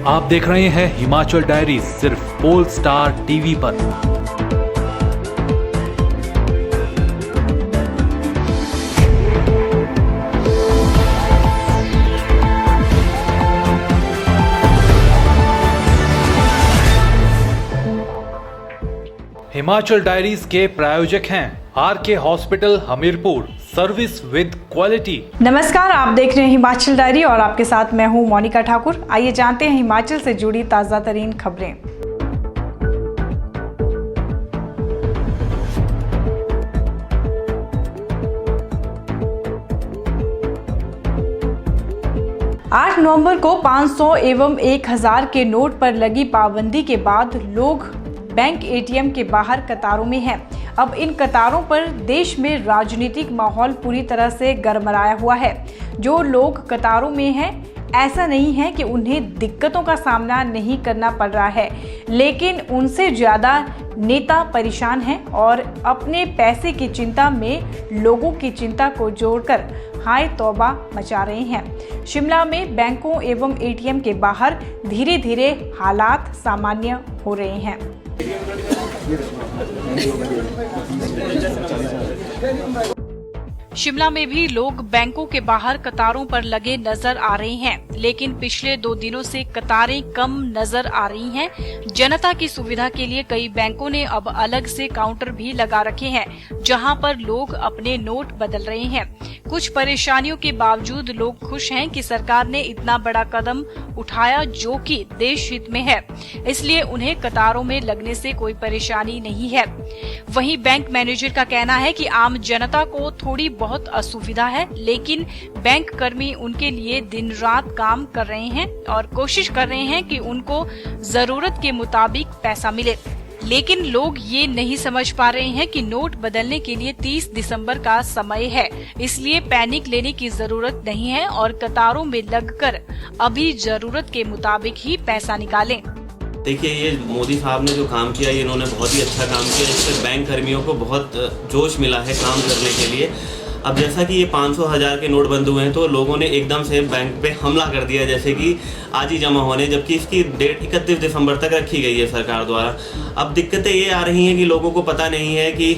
आप देख रहे हैं हिमाचल डायरीज सिर्फ पोल स्टार टीवी पर। हिमाचल डायरीज के प्रायोजक हैं RK hospital Hamirpur, service with quality. नमस्कार, आप देख रहे हैं हिमाचल डायरी और आपके साथ मैं हूं मोनिका ठाकुर। आइए जानते हैं हिमाचल से जुड़ी ताजा तरीन खबरें। आठ नवंबर को 500 एवं 1000 के नोट पर लगी पाबंदी के बाद लोग बैंक एटीएम के बाहर कतारों में हैं। अब इन कतारों पर देश में राजनीतिक माहौल पूरी तरह से गरमाया हुआ है। जो लोग कतारों में हैं, ऐसा नहीं है कि उन्हें दिक्कतों का सामना नहीं करना पड़ रहा है, लेकिन उनसे ज़्यादा नेता परेशान हैं और अपने पैसे की चिंता में लोगों की चिंता को जोड़कर हाय तौबा मचा रहे हैं। शिमला में बैंकों एवं एटीएम के बाहर धीरे धीरे हालात सामान्य हो रहे हैं। शिमला में भी लोग बैंकों के बाहर कतारों पर लगे नजर आ रहे हैं, लेकिन पिछले 2 दिनों से कतारें कम नजर आ रही हैं। जनता की सुविधा के लिए कई बैंकों ने अब अलग से काउंटर भी लगा रखे हैं, जहां पर लोग अपने नोट बदल रहे हैं। कुछ परेशानियों के बावजूद लोग खुश हैं कि सरकार ने इतना बड़ा कदम उठाया जो कि देश हित में है, इसलिए उन्हें कतारों में लगने से कोई परेशानी नहीं है। वहीं बैंक मैनेजर का कहना है कि आम जनता को थोड़ी बहुत असुविधा है, लेकिन बैंक कर्मी उनके लिए दिन रात काम कर रहे हैं और कोशिश कर रहे हैं कि उनको जरूरत के मुताबिक पैसा मिले। लेकिन लोग ये नहीं समझ पा रहे हैं कि नोट बदलने के लिए 30 दिसंबर का समय है, इसलिए पैनिक लेने की जरूरत नहीं है और कतारों में लगकर अभी जरूरत के मुताबिक ही पैसा निकालें। देखिए, ये मोदी साहब ने जो काम किया, इन्होंने बहुत ही अच्छा काम किया। इससे बैंक कर्मियों को बहुत जोश मिला है काम करने के लिए। अब जैसा कि ये 500 1000 के नोट बंद हुए हैं, तो लोगों ने एकदम से बैंक पे हमला कर दिया, जैसे कि आज ही जमा होने, जबकि इसकी डेट 31 दिसंबर तक रखी गई है सरकार द्वारा। अब दिक्कतें ये आ रही हैं कि लोगों को पता नहीं है कि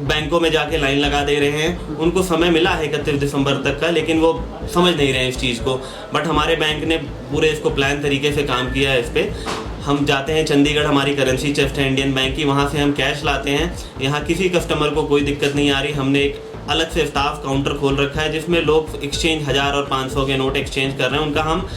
बैंकों में जाके लाइन लगा दे रहे हैं। उनको समय मिला है 31 दिसंबर तक का, लेकिन वो समझ नहीं रहे हैं इस चीज़ को। बट हमारे बैंक ने पूरे इसको प्लान तरीके से काम किया है। इस पर हम जाते हैं चंडीगढ़, हमारी करेंसी चेस्ट है इंडियन बैंक की, वहाँ से हम कैश लाते हैं। यहाँ किसी कस्टमर को कोई दिक्कत नहीं आ रही। हमने एक अलग से स्टाफ काउंटर खोल रखा है, जिसमें लोग एक्सचेंज 1000 और 500 के नोट एक्सचेंज कर रहे हैं। उनका हम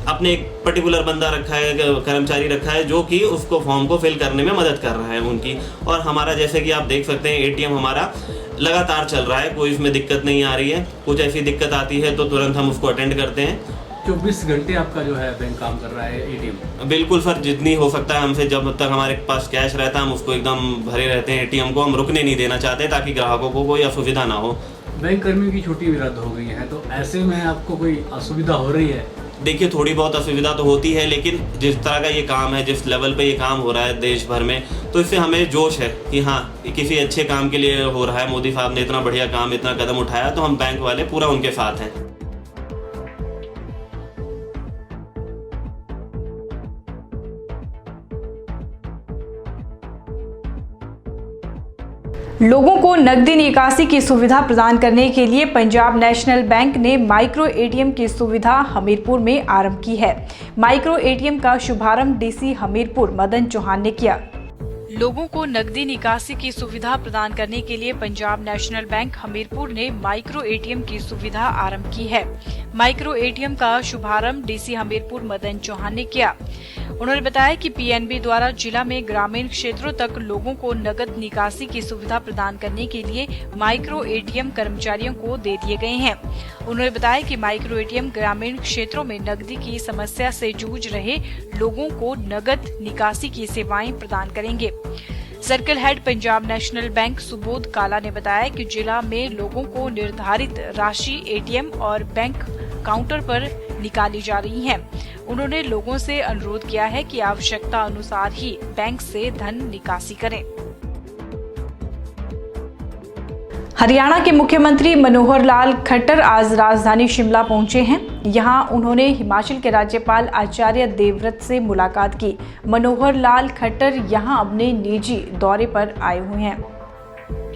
अपने एक पर्टिकुलर बंदा रखा है, कर्मचारी रखा है, जो कि उसको फॉर्म को फिल करने में मदद कर रहा है उनकी। और हमारा, जैसे कि आप देख सकते हैं, एटीएम हमारा लगातार चल रहा है, कोई इसमें दिक्कत नहीं आ रही है। कुछ ऐसी दिक्कत आती है तो तुरंत हम उसको अटेंड करते हैं। 24 घंटे आपका जो है बैंक काम कर रहा है एटीएम? बिल्कुल सर, जितनी हो सकता है हमसे, जब तक हमारे पास कैश रहता है हम उसको एकदम भरे रहते हैं। एटीएम को हम रुकने नहीं देना चाहते ताकि ग्राहकों को कोई असुविधा ना हो। बैंक कर्मियों की छुट्टी भी रद्द हो गई है, तो ऐसे में आपको कोई असुविधा हो रही है? देखिए, थोड़ी बहुत असुविधा तो होती है, लेकिन जिस तरह का ये काम है, जिस लेवल पे ये काम हो रहा है देश भर में, तो इससे हमें जोश है कि हाँ, किसी अच्छे काम के लिए हो रहा है। मोदी साहब ने इतना बढ़िया काम, इतना कदम उठाया, तो हम बैंक वाले पूरा उनके साथ हैं। लोगों को नकदी निकासी की सुविधा प्रदान करने के लिए पंजाब नेशनल बैंक ने माइक्रो एटीएम की सुविधा हमीरपुर में आरंभ की है। माइक्रो एटीएम का शुभारंभ डीसी हमीरपुर मदन चौहान ने किया। लोगों को नकदी निकासी की सुविधा प्रदान करने के लिए पंजाब नेशनल बैंक हमीरपुर ने माइक्रो एटीएम की सुविधा आरंभ की है। माइक्रो एटीएम का शुभारंभ डीसी हमीरपुर मदन चौहान ने किया। उन्होंने बताया कि पीएनबी द्वारा जिला में ग्रामीण क्षेत्रों तक लोगों को नकद निकासी की सुविधा प्रदान करने के लिए माइक्रो एटीएम कर्मचारियों को दे दिए गए हैं। उन्होंने बताया कि माइक्रो एटीएम ग्रामीण क्षेत्रों में नकदी की समस्या से जूझ रहे लोगों को नकद निकासी की सेवाएं प्रदान करेंगे। Circle head Punjab national bank Subodh काला ने बताया कि जिला में लोगों को निर्धारित राशि एटीएम और बैंक काउंटर पर निकाली जा रही है। उन्होंने लोगों से अनुरोध किया है कि आवश्यकता अनुसार ही बैंक से धन निकासी करें। हरियाणा के मुख्यमंत्री मनोहर लाल खट्टर आज राजधानी शिमला पहुंचे हैं। यहां उन्होंने हिमाचल के राज्यपाल आचार्य देवव्रत से मुलाकात की। मनोहर लाल खट्टर यहां अपने निजी दौरे पर आए हुए हैं।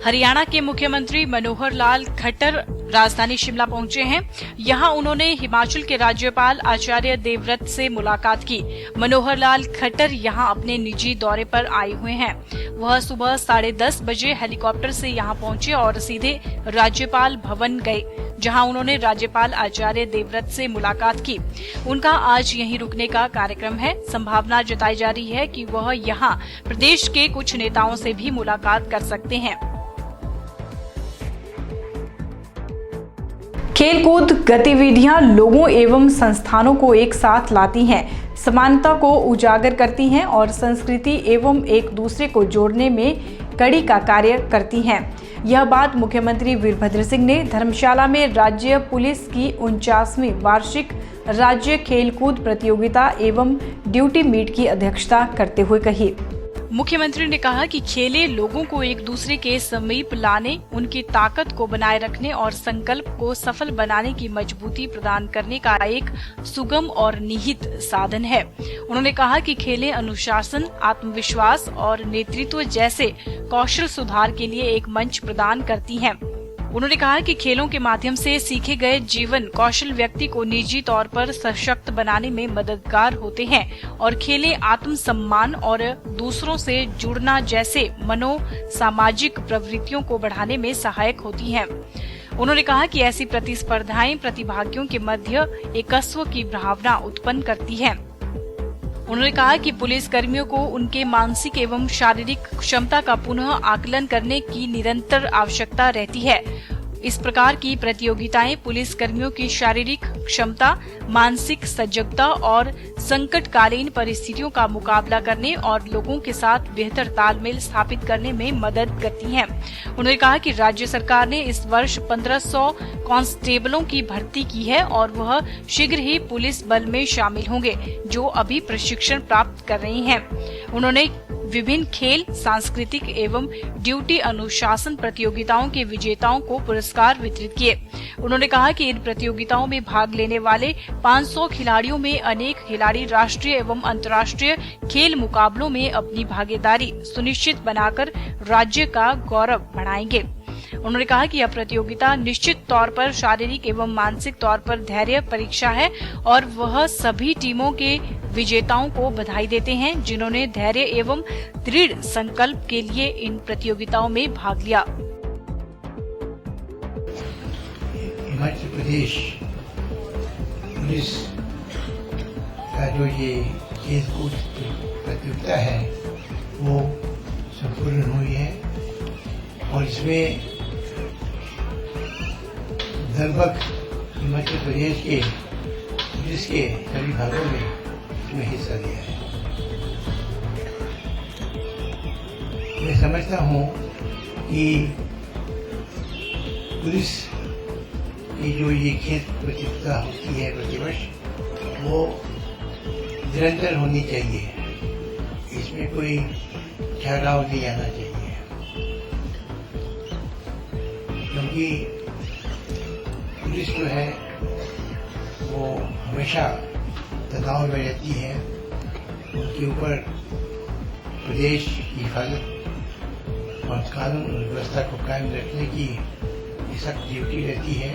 हरियाणा के मुख्यमंत्री मनोहर लाल खट्टर राजधानी शिमला पहुंचे हैं। यहां उन्होंने हिमाचल के राज्यपाल आचार्य देवव्रत से मुलाकात की। मनोहर लाल खट्टर यहां अपने निजी दौरे पर आए हुए हैं। वह सुबह 10:30 बजे हेलीकॉप्टर से यहां पहुंचे और सीधे राज्यपाल भवन गए, जहां उन्होंने राज्यपाल आचार्य देवव्रत से मुलाकात की। उनका आज यहीं रुकने का कार्यक्रम है। संभावना जताई जा रही है कि वह यहां प्रदेश के कुछ नेताओं से भी मुलाकात कर सकते हैं। खेलकूद गतिविधियां लोगों एवं संस्थानों को एक साथ लाती हैं, समानता को उजागर करती हैं और संस्कृति एवं एक दूसरे को जोड़ने में कड़ी का कार्य करती हैं। यह बात मुख्यमंत्री वीरभद्र सिंह ने धर्मशाला में राज्य पुलिस की 49वीं वार्षिक राज्य खेलकूद प्रतियोगिता एवं ड्यूटी मीट की अध्यक्षता करते हुए कही। मुख्यमंत्री ने कहा कि खेलें लोगों को एक दूसरे के समीप लाने, उनकी ताकत को बनाए रखने और संकल्प को सफल बनाने की मजबूती प्रदान करने का एक सुगम और निहित साधन है। उन्होंने कहा कि खेलें अनुशासन, आत्मविश्वास और नेतृत्व जैसे कौशल सुधार के लिए एक मंच प्रदान करती हैं। उन्होंने कहा कि खेलों के माध्यम से सीखे गए जीवन कौशल व्यक्ति को निजी तौर पर सशक्त बनाने में मददगार होते हैं और खेलें आत्मसम्मान और दूसरों से जुड़ना जैसे सामाजिक प्रवृत्तियों को बढ़ाने में सहायक होती हैं। उन्होंने कहा कि ऐसी प्रतिस्पर्धाएं प्रतिभागियों के मध्य एकत्व की भावना उत्पन्न करती हैं। उन्होंने कहा कि पुलिस कर्मियों को उनके मानसिक एवं शारीरिक क्षमता का पुनः आकलन करने की निरंतर आवश्यकता रहती है। इस प्रकार की प्रतियोगिताएं पुलिस कर्मियों की शारीरिक क्षमता, मानसिक सजगता और संकटकालीन परिस्थितियों का मुकाबला करने और लोगों के साथ बेहतर तालमेल स्थापित करने में मदद करती हैं। उन्होंने कहा कि राज्य सरकार ने इस वर्ष 1500 कांस्टेबलों की भर्ती की है और वह शीघ्र ही पुलिस बल में शामिल होंगे, जो अभी प्रशिक्षण प्राप्त कर रही हैं। उन्होंने विभिन्न खेल, सांस्कृतिक एवं ड्यूटी अनुशासन प्रतियोगिताओं के विजेताओं को पुरस्कार वितरित किए। उन्होंने कहा कि इन प्रतियोगिताओं में भाग लेने वाले 500 खिलाड़ियों में अनेक खिलाड़ी राष्ट्रीय एवं अंतर्राष्ट्रीय खेल मुकाबलों में अपनी भागीदारी सुनिश्चित बनाकर राज्य का गौरव बढ़ाएंगे। उन्होंने कहा कि यह प्रतियोगिता निश्चित तौर पर शारीरिक एवं मानसिक तौर पर धैर्य परीक्षा है और वह सभी टीमों के विजेताओं को बधाई देते हैं, जिन्होंने धैर्य एवं दृढ़ संकल्प के लिए इन प्रतियोगिताओं में भाग लिया। हिमाचल प्रदेश पुलिस का जो ये खेलकूद प्रतियोगिता है वो संपूर्ण हुई है और इसमें लगभग हिमाचल प्रदेश के पुलिस के सभी भागों में इसमें हिस्सा लिया है। मैं समझता हूँ कि पुलिस की जो ये खेल प्रतियोगिता होती है प्रतिवर्ष, वो निरंतर होनी चाहिए। इसमें कोई ठहराव नहीं आना चाहिए, क्योंकि पुलिस जो है वो हमेशा तनाव में रहती है। उनके ऊपर प्रदेश की हिफाजत और कानून और व्यवस्था को कायम रखने की सख्त ड्यूटी रहती है।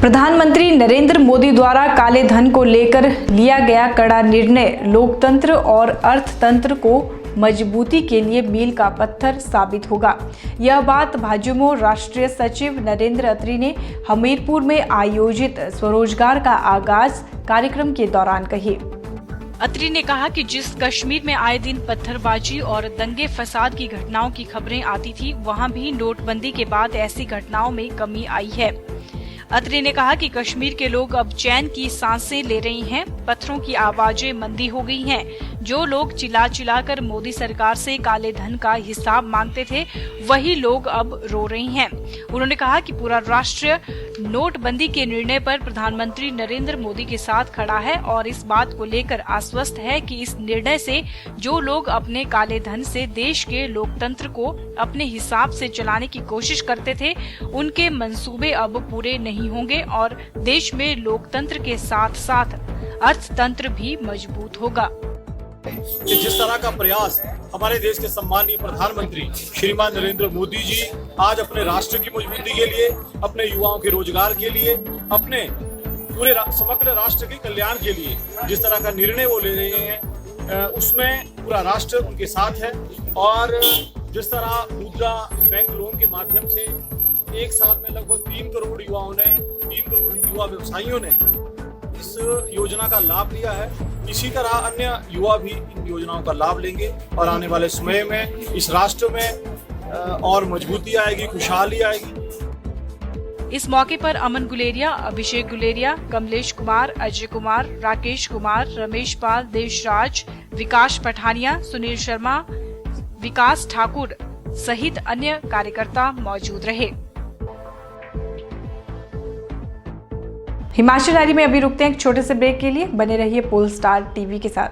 प्रधानमंत्री नरेंद्र मोदी द्वारा काले धन को लेकर लिया गया कड़ा निर्णय लोकतंत्र और अर्थतंत्र को मजबूती के लिए मील का पत्थर साबित होगा। यह बात भाजपा राष्ट्रीय सचिव नरेंद्र अत्री ने हमीरपुर में आयोजित स्वरोजगार का आगाज कार्यक्रम के दौरान कही। अत्री ने कहा कि जिस कश्मीर में आए दिन पत्थरबाजी और दंगे फसाद की घटनाओं की खबरें आती थी, वहां भी नोटबंदी के बाद ऐसी घटनाओं में कमी आई है। अत्री ने कहा कि कश्मीर के लोग अब चैन की सांसें ले रही हैं, पत्थरों की आवाजें मंदी हो गई हैं। जो लोग चिल्ला चिल्लाकर मोदी सरकार से काले धन का हिसाब मांगते थे, वही लोग अब रो रही हैं। उन्होंने कहा कि पूरा राष्ट्र नोटबंदी के निर्णय पर प्रधानमंत्री नरेंद्र मोदी के साथ खड़ा है और इस बात को लेकर आश्वस्त है कि इस निर्णय से जो लोग अपने काले धन से देश के लोकतंत्र को अपने हिसाब से चलाने की कोशिश करते थे, उनके मंसूबे अब पूरे नहीं होंगे और देश में लोकतंत्र के साथ साथ अर्थतंत्र भी मजबूत होगा। कि जिस तरह का प्रयास हमारे देश के सम्मानीय प्रधानमंत्री श्रीमान नरेंद्र मोदी जी आज अपने राष्ट्र की मजबूती के लिए, अपने युवाओं के रोजगार के लिए, अपने पूरे समग्र राष्ट्र के कल्याण के लिए जिस तरह का निर्णय वो ले रहे हैं, उसमें पूरा राष्ट्र उनके साथ है। और जिस तरह मुद्रा बैंक लोन के माध्यम से एक साल में लगभग 3 करोड़ युवा व्यवसायियों ने इस योजना का लाभ लिया है, इसी तरह अन्य युवा भी इन योजनाओं का लाभ लेंगे और आने वाले समय में इस राष्ट्र में और मजबूती आएगी, खुशहाली आएगी। इस मौके पर अमन गुलेरिया, अभिषेक गुलेरिया, कमलेश कुमार, अजय कुमार, राकेश कुमार, रमेश पाल, देशराज, विकास पठानिया, सुनील शर्मा, विकास ठाकुर सहित अन्य कार्यकर्ता मौजूद रहे। हिमाचल डायरी में अभी रुकते हैं एक छोटे से ब्रेक के लिए। बने रहिए पोलस्टार टीवी के साथ।